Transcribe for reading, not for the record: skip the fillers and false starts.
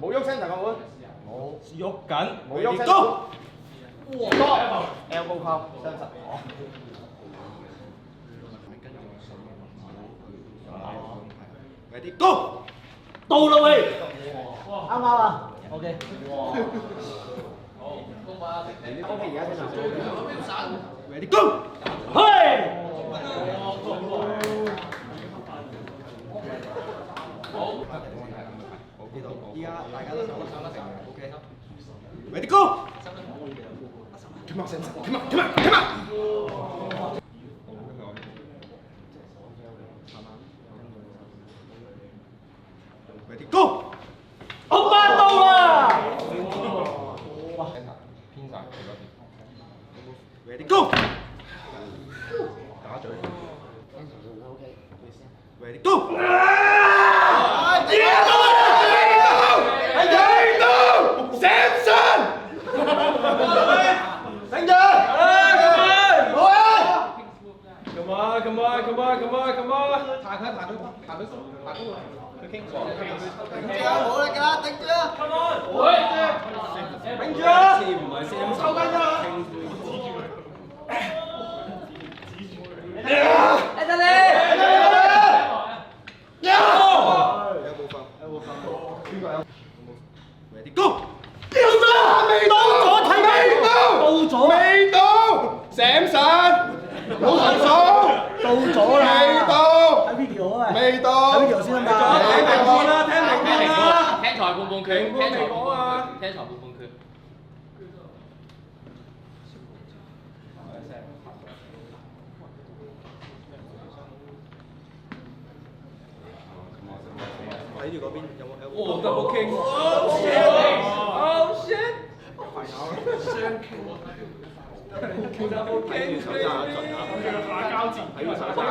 冇喐聲大家會，冇喐緊，冇喐聲。高，多 elbow 拋，雙實。Ready go，到啦喂，啱唔啱啊？OK。你恭喜而家先啊 Ready go，嘿。依家大家都上得成 OK。Ready go， Come on， come on。Ready go， 歐巴到啦。偏晒佢嗰邊。 Ready go， 打嘴。Ready go， Come on， 彈佢，佢傾過。頂住啊！冇力㗎啦，頂住啊 Come on， 頂住啊！唔係四五抽筋啊！Ready go， 未到咗睇未到，未到，醒神，冇神數，到咗啦！未到，睇 video 啊！未到，睇 video 先啊嘛！聽評判啦，聽評判啦，聽裁判判決，聽裁判決。睇住嗰邊有冇 L？ 哦，double king！Oh shit！Oh shit！ double king！ 睇住手揸一陣啊！下交戰，睇住手揸。